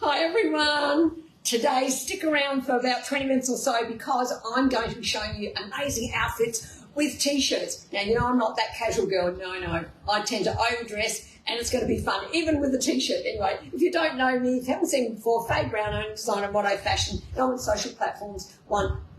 Hi everyone. Today, stick around for about 20 minutes or so because I'm going to be showing you amazing outfits with t-shirts. Now, you know I'm not that casual girl. No. I tend to overdress and it's going to be fun, even with a t-shirt. Anyway, if you don't know me, if you haven't seen me before, Faye designer, Motto Fashion, and I'm on social platforms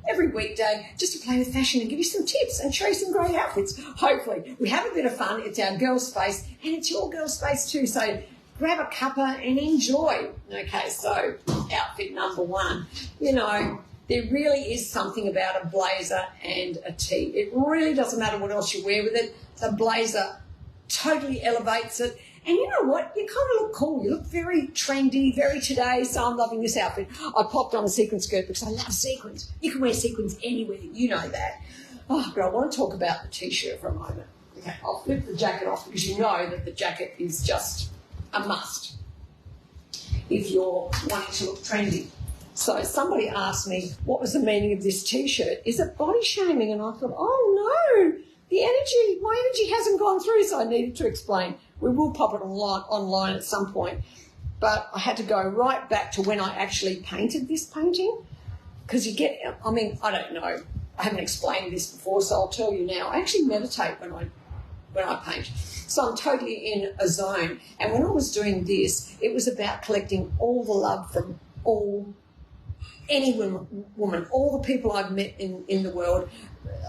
every weekday just to play with fashion and give you some tips and show you some great outfits. Hopefully, we have a bit of fun. It's our girl space and it's your girl space too. So grab a cuppa and enjoy. Okay, so outfit number one. You know, there really is something about a blazer and a tee. It really doesn't matter what else you wear with it. The blazer totally elevates it. And you know what? You kind of look cool. You look very trendy, very today, so I'm loving this outfit. I popped on a sequin skirt because I love sequins. You can wear sequins anywhere. You know that. Oh, but I want to talk about the T-shirt for a moment. Okay, I'll flip the jacket off because you know that the jacket is just a must if you're wanting to look trendy. So somebody asked me, what was the meaning of this T-shirt? Is it body shaming? And I thought, oh no, my energy hasn't gone through, so I needed to explain. We will pop it online at some point. But I had to go right back to when I actually painted this painting because I don't know. I haven't explained this before, so I'll tell you now. I actually meditate when I paint. So I'm totally in a zone. And when I was doing this, it was about collecting all the love from any woman, all the people I've met in the world.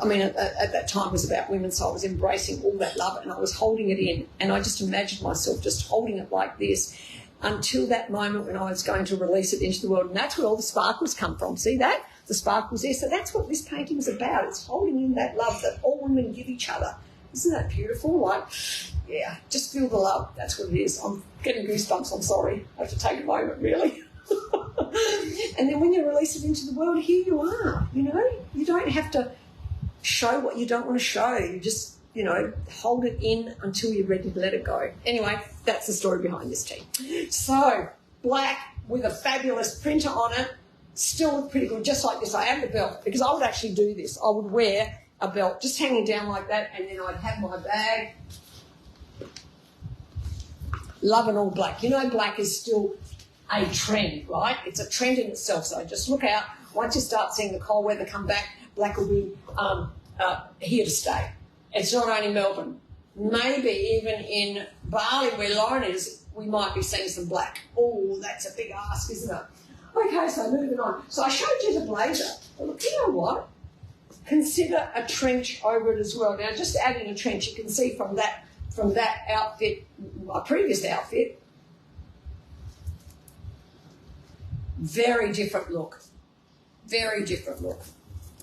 I mean, at that time it was about women, so I was embracing all that love and I was holding it in. And I just imagined myself just holding it like this until that moment when I was going to release it into the world. And that's where all the sparkles come from. See that? The sparkles there. So that's what this painting is about. It's holding in that love that all women give each other. Isn't that beautiful? Like, yeah, just feel the love. That's what it is. I'm getting goosebumps. I'm sorry. I have to take a moment, really. And then when you release it into the world, here you are. You know, you don't have to show what you don't want to show. You just, hold it in until you're ready to let it go. Anyway, that's the story behind this tee. So, black with a fabulous printer on it, still look pretty good, just like this. I have the belt because I would actually do this. I would wear a belt just hanging down like that, and then I'd have my bag. Loving all black. You know, black is still a trend, right? It's a trend in itself. So just look out. Once you start seeing the cold weather come back, black will be here to stay. It's not only Melbourne. Maybe even in Bali, where Lauren is, we might be seeing some black. Oh, that's a big ask, isn't it? Okay, so moving on. So I showed you the blazer. But look, you know what? Consider a trench over it as well. Now, just adding a trench, you can see from that outfit, my previous outfit, very different look. Very different look.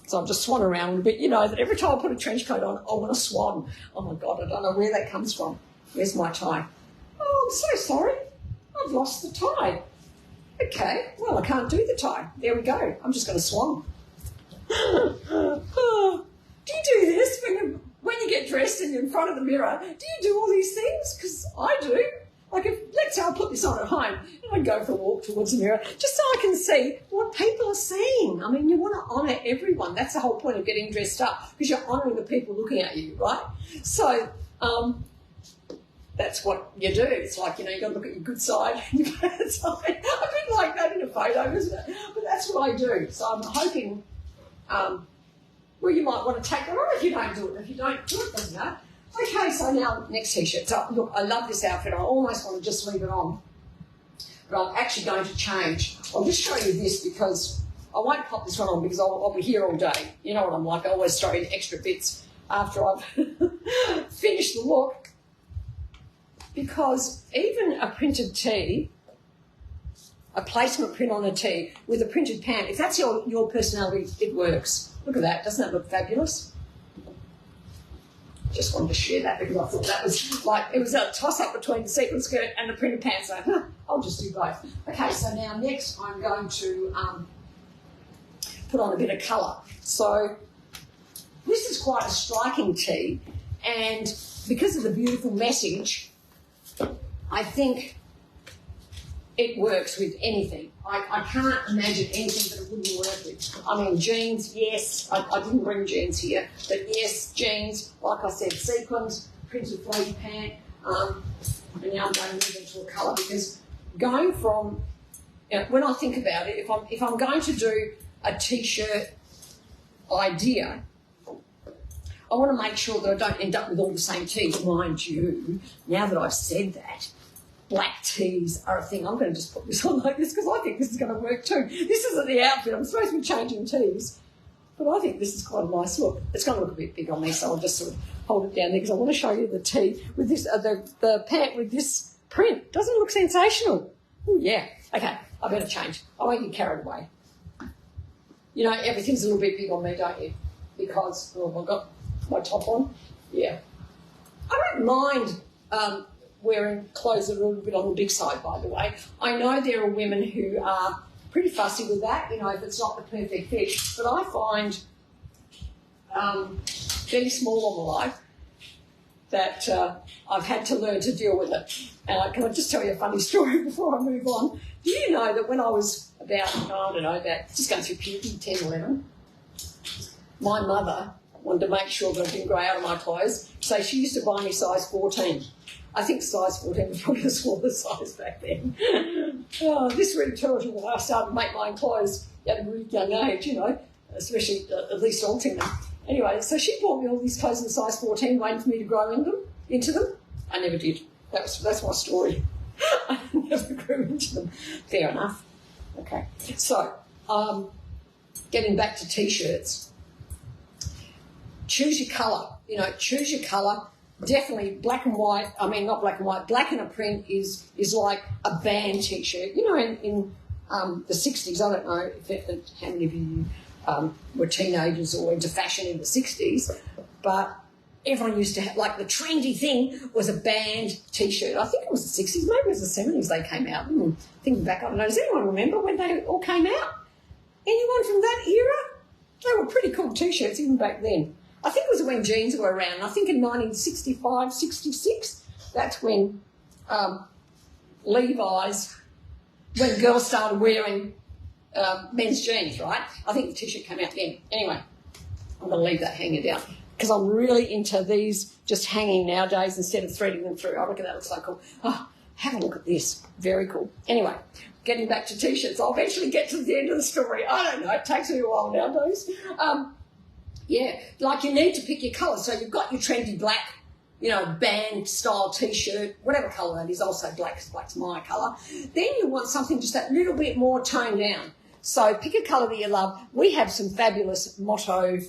So I'm just swan around a little bit. You know that every time I put a trench coat on, I want to swan. Oh, my God, I don't know where that comes from. Where's my tie? Oh, I'm so sorry. I've lost the tie. Okay, well, I can't do the tie. There we go. I'm just going to swan. Do you do this when you get dressed and you're in front of the mirror? Do you do all these things? Because I do. Like, let's say I put this on at home and I go for a walk towards the mirror just so I can see what people are seeing. I mean, you want to honour everyone. That's the whole point of getting dressed up, because you're honouring the people looking at you, right? So that's what you do. It's like, you've got to look at your good side and your bad side. A bit like that in a photo, isn't it? But that's what I do. So I'm hoping, well, you might want to take that on if you don't do it. If you don't do it, doesn't matter. Okay, so now next T-shirt. So look, I love this outfit. I almost want to just leave it on, but I'm actually going to change. I'll just show you this because I won't pop this one on because I'll be here all day. You know what I'm like. I always throw in extra bits after I've finished the look, because even a printed tee, a placement print on a tee with a printed pant, if that's your personality, it works. Look at that. Doesn't that look fabulous? Just wanted to share that because I thought that was like, it was a toss-up between the sequin skirt and the printed pants. So I'll just do both. Okay, so now next I'm going to put on a bit of colour. So this is quite a striking tee, and because of the beautiful message, I think it works with anything. I can't imagine anything that it wouldn't work with. I mean, jeans, yes. I didn't bring jeans here, but yes, jeans. Like I said, sequins, printed floaty pant. And now I'm going to move into a colour, because going from you know, when I think about it, if I'm going to do a T-shirt idea, I want to make sure that I don't end up with all the same tees. Mind you, now that I've said that, black tees are a thing. I'm going to just put this on like this because I think this is going to work too. This isn't the outfit. I'm supposed to be changing tees, but I think this is quite a nice look. It's going to look a bit big on me, so I'll just sort of hold it down there because I want to show you the tee with this, the pant with this print. Doesn't it look sensational? Oh, yeah. Okay, I better change. I won't get carried away. You know, everything's a little bit big on me, don't you? Because, oh, I've got my top on. Yeah. I don't mind wearing clothes that are a little bit on the big side, by the way. I know there are women who are pretty fussy with that, you know, if it's not the perfect fit. But I find fairly small on my life that I've had to learn to deal with it. And can I just tell you a funny story before I move on? Do you know that when I was about just going through puberty, 10, 11, my mother wanted to make sure that I didn't grow out of my clothes, so she used to buy me size 14. I think size 14 was probably the smaller size back then. Oh, this really tells you when I started to make my own clothes at a really young age, you know, especially at least altering them. Anyway, so she bought me all these clothes in size 14, waiting for me to grow into them. I never did. That's my story. I never grew into them. Fair enough. Okay. So, getting back to T-shirts. Choose your colour. You know, choose your colour. Definitely black and white. I mean, not black and white. Black in a print is like a band T-shirt. You know, in the 60s, I don't know how many of you were teenagers or into fashion in the 60s, but everyone used to have, like, the trendy thing was a band T-shirt. I think it was the 60s, maybe it was the 70s they came out. Thinking back, I don't know, does anyone remember when they all came out? Anyone from that era? They were pretty cool T-shirts even back then. I think it was when jeans were around. I think in 1965, 66, that's when Levi's, when girls started wearing men's jeans, right? I think the T-shirt came out then. Anyway, I'm going to leave that hanging down because I'm really into these just hanging nowadays instead of threading them through. I reckon that looks so cool. Oh, have a look at this. Very cool. Anyway, getting back to T-shirts, I'll eventually get to the end of the story. I don't know. It takes me a while nowadays. Yeah, like you need to pick your colour. So you've got your trendy black, you know, band style T-shirt, whatever colour that is. I'll say black because black's my colour. Then you want something just that little bit more toned down. So pick a colour that you love. We have some fabulous Motto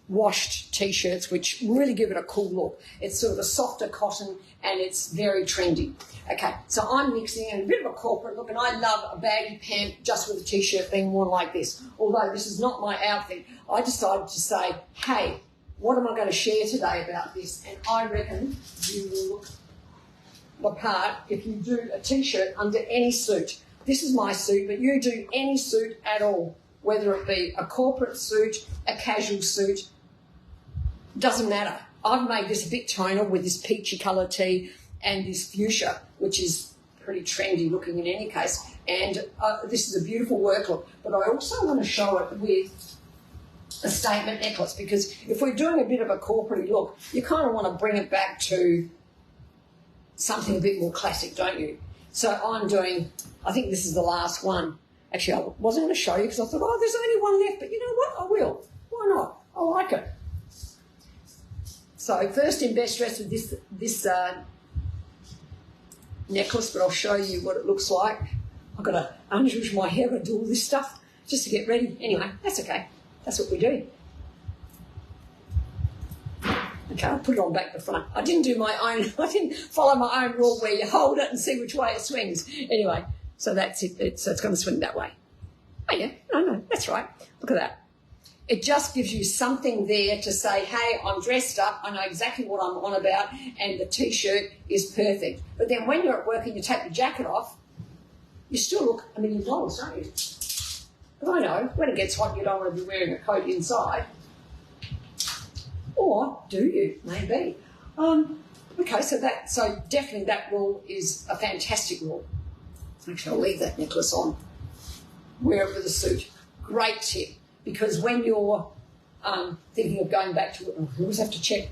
washed T-shirts which really give it a cool look. It's sort of a softer cotton and it's very trendy. Okay, so I'm mixing in a bit of a corporate look, and I love a baggy pant just with a T-shirt being worn like this. Although this is not my outfit, I decided to say, hey, what am I going to share today about this? And I reckon you will look the part if you do a T-shirt under any suit. This is my suit, but you do any suit at all, whether it be a corporate suit, a casual suit, doesn't matter. I've made this a bit tonal with this peachy colour tee and this fuchsia, which is pretty trendy looking in any case. And this is a beautiful work look. But I also want to show it with a statement necklace because if we're doing a bit of a corporate look, you kind of want to bring it back to something a bit more classic, don't you? So I'm doing, I think this is the last one. Actually, I wasn't going to show you because I thought, oh, there's only one left. But you know what? I will. Why not? I like it. So first in best dressed with this necklace, but I'll show you what it looks like. I've got to unzhuzh my hair and do all this stuff just to get ready. Anyway, that's okay. That's what we do. Okay, I'll put it on back to front. I didn't do my own, I didn't follow my own rule where you hold it and see which way it swings. Anyway, so that's it. So it's going to swing that way. Oh, yeah. No, that's right. Look at that. It just gives you something there to say, hey, I'm dressed up, I know exactly what I'm on about, and the T-shirt is perfect. But then when you're at work and you take the jacket off, you still look $1 million, don't you? But I know, when it gets hot, you don't want to be wearing a coat inside. Or do you? Maybe. Okay, so definitely that rule is a fantastic rule. Actually, I'll leave that necklace on. Wear it with a suit. Great tip. Because when you're thinking of going back to it, I always have to check.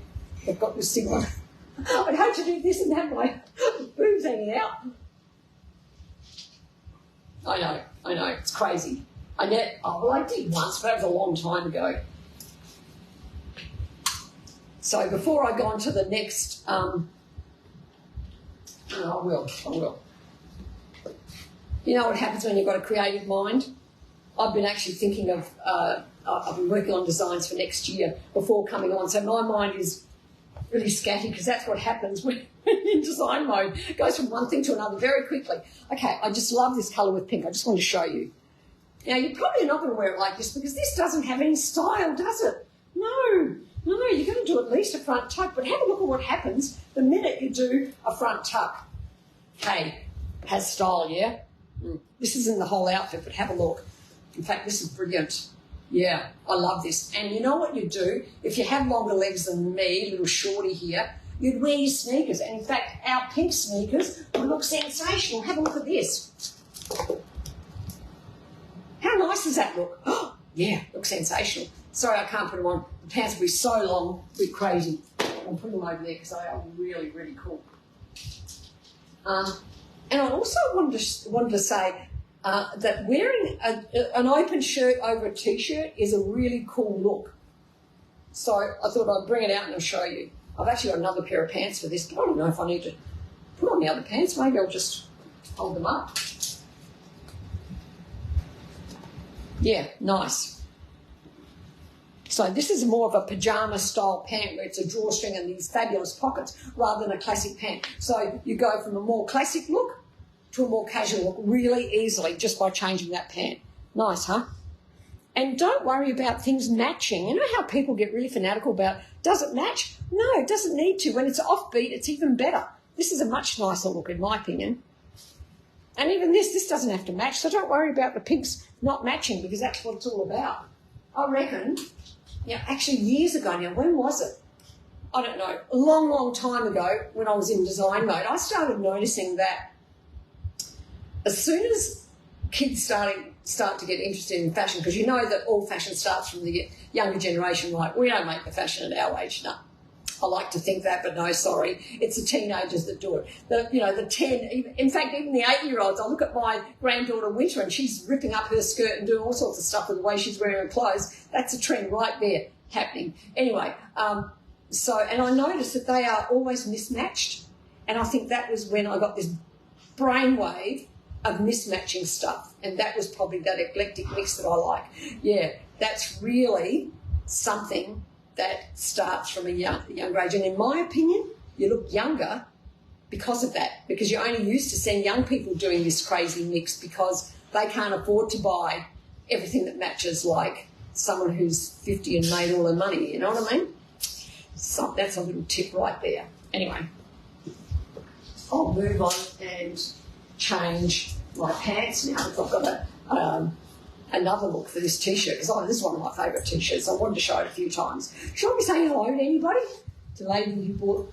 I've got this thing on. I'd hate to do this and have my boobs hanging out. I know, it's crazy. I did once, but that was a long time ago. So before I go on to the next, I will. You know what happens when you've got a creative mind? I've been actually thinking of, I've been working on designs for next year before coming on, so my mind is really scatty because that's what happens when in design mode. It goes from one thing to another very quickly. Okay, I just love this colour with pink. I just want to show you. Now, you're probably not going to wear it like this because this doesn't have any style, does it? No, you're going to do at least a front tuck, but have a look at what happens the minute you do a front tuck. Hey, has style, yeah? This isn't the whole outfit, but have a look. In fact, this is brilliant. Yeah, I love this. And you know what you do? If you have longer legs than me, little shorty here, you'd wear your sneakers. And in fact, our pink sneakers would look sensational. Have a look at this. How nice does that look? Oh, yeah, looks sensational. Sorry, I can't put them on. The pants will be so long, a bit crazy. I'll put them over there because they are really, really cool. And I also wanted to say that wearing an open shirt over a T-shirt is a really cool look. So I thought I'd bring it out and I'll show you. I've actually got another pair of pants for this, but I don't know if I need to put on the other pants. Maybe I'll just hold them up. Yeah, nice. So this is more of a pyjama style pant where it's a drawstring and these fabulous pockets rather than a classic pant. So you go from a more classic look to a more casual look really easily just by changing that pant. Nice, huh? And don't worry about things matching. You know how people get really fanatical about, does it match? No, it doesn't need to. When it's offbeat, it's even better. This is a much nicer look in my opinion. And even this doesn't have to match, so don't worry about the pinks not matching because that's what it's all about. I reckon, actually years ago now, when was it? I don't know, a long, long time ago when I was in design mode, I started noticing that as soon as kids start to get interested in fashion, because you know that all fashion starts from the younger generation, right? We don't make the fashion at our age, no. I like to think that, but no, sorry. It's the teenagers that do it. The 10, in fact, even the 8-year-olds. I look at my granddaughter Winter and she's ripping up her skirt and doing all sorts of stuff with the way she's wearing her clothes. That's a trend right there happening. Anyway, and I noticed that they are always mismatched. And I think that was when I got this brainwave of mismatching stuff. And that was probably that eclectic mix that I like. Yeah, that's really something that starts from a younger age. And in my opinion, you look younger because of that, because you're only used to seeing young people doing this crazy mix because they can't afford to buy everything that matches like someone who's 50 and made all their money, you know what I mean? So that's a little tip right there. Anyway, I'll move on and change my pants now because I've got another look for this T-shirt because this is one of my favourite T-shirts. I wanted to show it a few times. Should I be saying hello to anybody? The lady who bought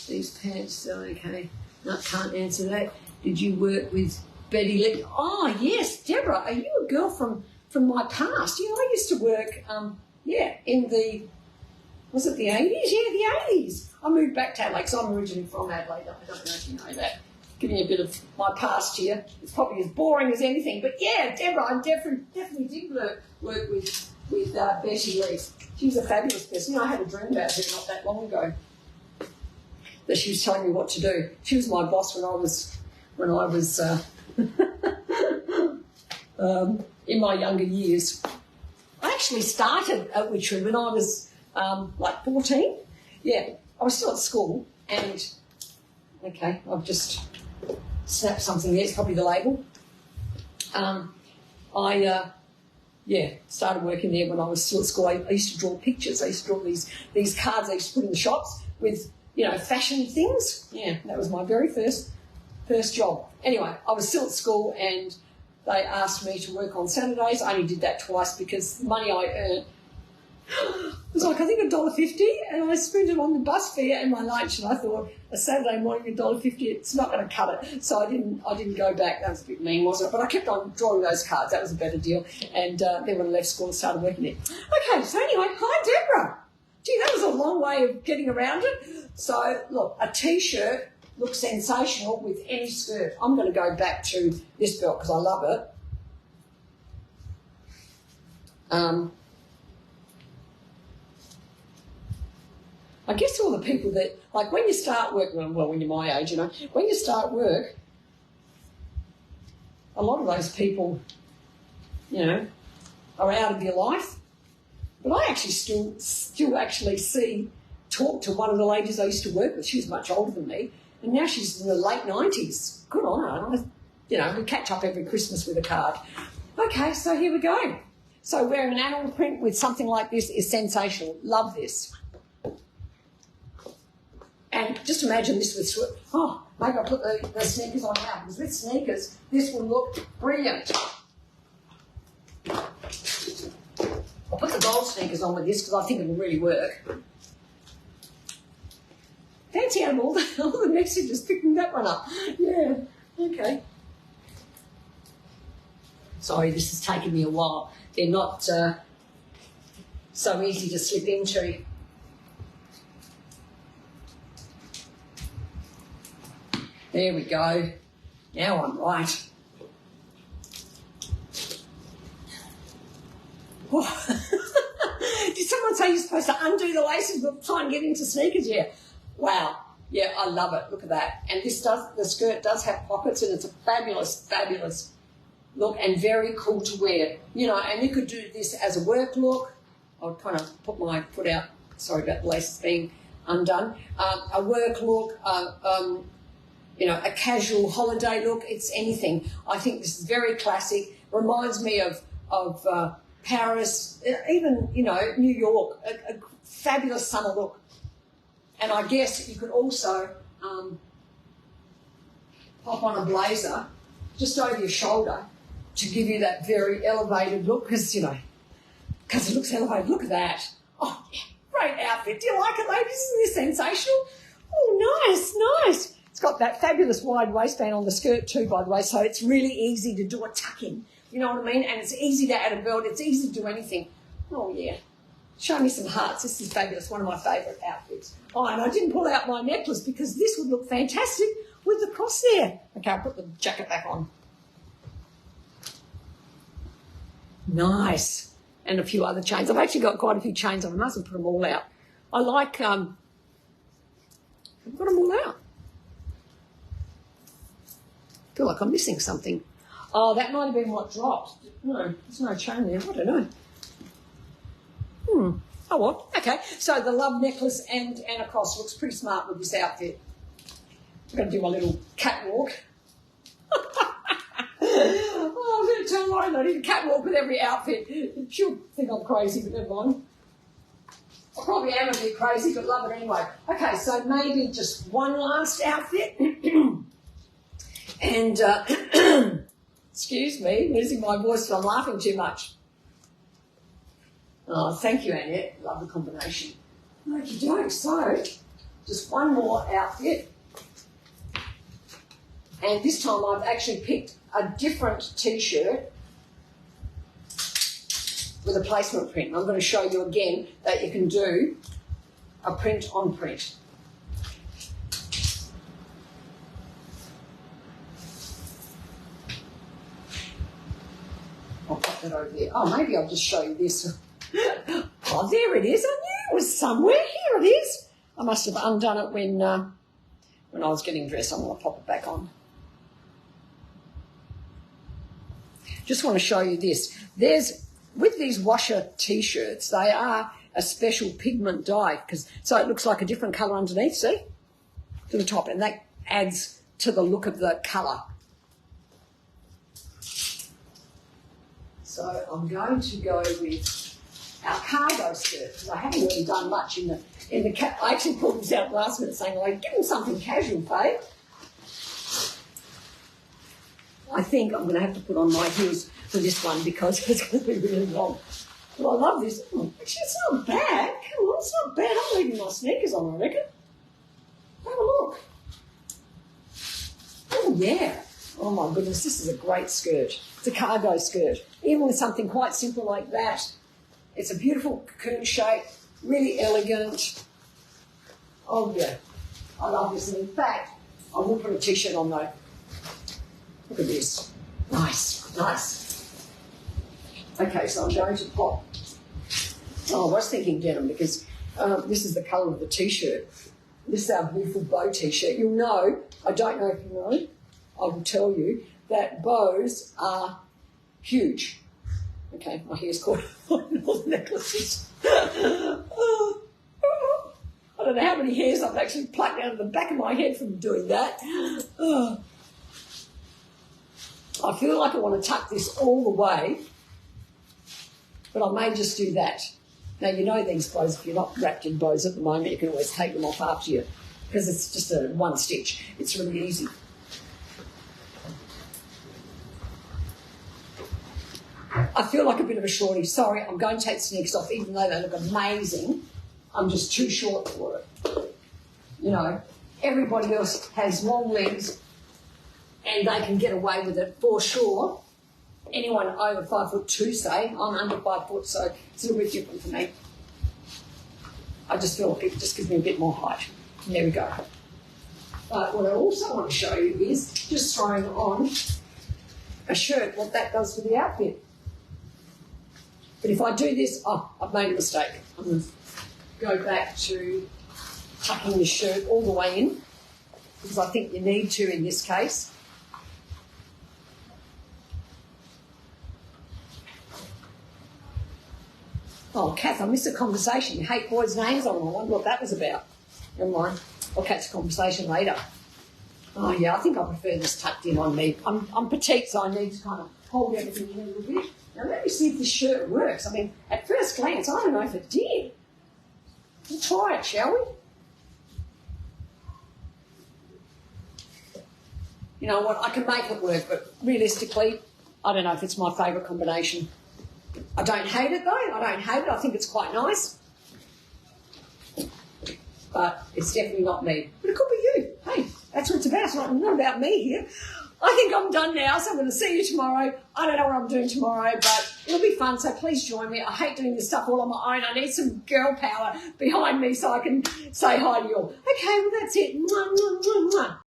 these pants. Okay, no, can't answer that. Did you work with Betty Lee? Oh, yes, Deborah. Are you a girl from my past? You know, I used to work, in the, was it the 80s? Yeah, the 80s. I moved back to Adelaide because I'm originally from Adelaide. I don't know if you know that. Giving you a bit of my past here. It's probably as boring as anything. But, yeah, Deborah, I definitely did work with Betty Lee. She's a fabulous person. You know, I had a dream about her not that long ago that she was telling me what to do. She was my boss when I was in my younger years. I actually started at Witchery when I was 14. Yeah, I was still at school and, okay, I've just snapped something there. It's probably the label. I started working there when I was still at school. I used to draw pictures. I used to draw these cards I used to put in the shops with, fashion things. Yeah, that was my very first job. Anyway, I was still at school and they asked me to work on Saturdays. I only did that twice because the money I earned was I think $1.50, and I spent it on the bus fare and my lunch, and I thought a Saturday morning $1.50, it's not going to cut it. So I didn't go back. That was a bit mean, wasn't it? But I kept on drawing those cards. That was a better deal. And then when I left school, I started working there. Okay, so anyway, hi Deborah. Gee, that was a long way of getting around it. So look, a T-shirt look sensational with any skirt. I'm going to go back to this belt because I love it. I guess all the people that, like when you start work, well, when you're my age, you know, when you start work, a lot of those people, you know, are out of your life. But I actually still actually talk to one of the ladies I used to work with. She was much older than me, and now she's in the late 90s. Good on her. You know, we catch up every Christmas with a card. Okay, so here we go. So wearing an animal print with something like this is sensational. Love this. And just imagine this with, oh, maybe I'll put the sneakers on now, because with sneakers, this will look brilliant. I'll put the gold sneakers on with this because I think it will really work. Fancy out of all the messages, picking that one up. Yeah, okay. Sorry, this has taken me a while. They're not so easy to slip into. There we go. Now I'm right. Did someone say you're supposed to undo the laces but try and get into sneakers? Yeah. Wow. Yeah, I love it. Look at that. And the skirt does have pockets, and it's a fabulous, fabulous look and very cool to wear. You know, and you could do this as a work look. I'll kind of put my foot out. Sorry about the laces being undone. A work look, you know, a casual holiday look. It's anything. I think this is very classic. Reminds me of Paris, even, you know, New York. A fabulous summer look. And I guess you could also pop on a blazer just over your shoulder to give you that very elevated look, because, you know, because it looks elevated. Look at that. Oh, yeah, great outfit. Do you like it, ladies? Isn't this sensational? Oh, nice, nice. It's got that fabulous wide waistband on the skirt too, by the way, so it's really easy to do a tuck-in. You know what I mean? And it's easy to add a belt. It's easy to do anything. Oh, yeah. Show me some hearts. This is fabulous. One of my favourite outfits. Oh, and I didn't pull out my necklace because this would look fantastic with the cross there. Okay, I'll put the jacket back on. Nice. And a few other chains. I've actually got quite a few chains on. I mustn't put them all out. I like, I've got them all out. I feel like I'm missing something. Oh, that might have been what dropped. No, there's no chain there. I don't know. Oh, well, okay. So the love necklace and a cross looks pretty smart with this outfit. I'm going to do my little catwalk. Oh, I'm going to tell Lauren I need a catwalk with every outfit. She'll think I'm crazy, but never mind. I probably am a bit crazy, but love it anyway. Okay, so maybe just one last outfit. And, excuse me, losing my voice because I'm laughing too much. Oh, thank you, Annette. Love the combination. Okie doke. So, just one more outfit. And this time I've actually picked a different T-shirt with a placement print. And I'm going to show you again that you can do a print on print. I'll pop that over there. Oh, maybe I'll just show you this. Oh, there it is. I knew it was somewhere. Here it is. I must have undone it when I was getting dressed. I'm going to pop it back on. Just want to show you this. With these washer T-shirts, they are a special pigment dye, so it looks like a different colour underneath, see, to the top, and that adds to the look of the colour. So I'm going to go with our cargo skirt, because I haven't really done much in the I actually pulled this out last minute saying, like, give them something casual, Faye. I think I'm going to have to put on my heels for this one because it's going to be really long. But I love this. Oh, actually, it's not bad. Come on, it's not bad. I'm leaving my sneakers on, I reckon. Have a look. Oh, yeah. Oh, my goodness, this is a great skirt. It's a cargo skirt. Even with something quite simple like that, it's a beautiful cocoon shape, really elegant. Oh, yeah. I love this. And in fact, I will put a t-shirt on though. Look at this. Nice, nice. Okay, so I'm going to pop. Oh, I was thinking denim because this is the colour of the t-shirt. This is our beautiful bow t-shirt. You'll know, I don't know if you know, I will tell you that bows are huge. Okay, my hair's caught on all the necklaces. I don't know how many hairs I've actually plucked out of the back of my head from doing that. I feel like I want to tuck this all the way, but I may just do that. Now, you know these bows, if you're not wrapped in bows at the moment, you can always take them off after you because it's just a one stitch. It's really easy. I feel like a bit of a shorty. Sorry, I'm going to take the sneakers off, even though they look amazing. I'm just too short for it. You know, everybody else has long legs and they can get away with it for sure. Anyone over 5'2", say, I'm under 5 foot, so it's a little bit different for me. I just feel like it just gives me a bit more height. And there we go. But what I also want to show you is just throwing on a shirt, what that does for the outfit. But if I do this, I've made a mistake. I'm going to go back to tucking the shirt all the way in because I think you need to in this case. Oh, Kath, I missed a conversation. You hate boys' names? I wonder what that was about. Never mind. I'll catch the conversation later. Oh, yeah, I think I prefer this tucked in on me. I'm petite, so I need to kind of hold everything in a little bit. Now, let me see if this shirt works. I mean, at first glance, I don't know if it did. We'll try it, shall we? You know what? I can make it work, but realistically, I don't know if it's my favourite combination. I don't hate it, though. I don't hate it. I think it's quite nice. But it's definitely not me. But it could be you. Hey, that's what it's about. It's not about me here. I think I'm done now, so I'm going to see you tomorrow. I don't know what I'm doing tomorrow, but it'll be fun, so please join me. I hate doing this stuff all on my own. I need some girl power behind me so I can say hi to you all. Okay, well, that's it. Mwah, mwah, mwah, mwah.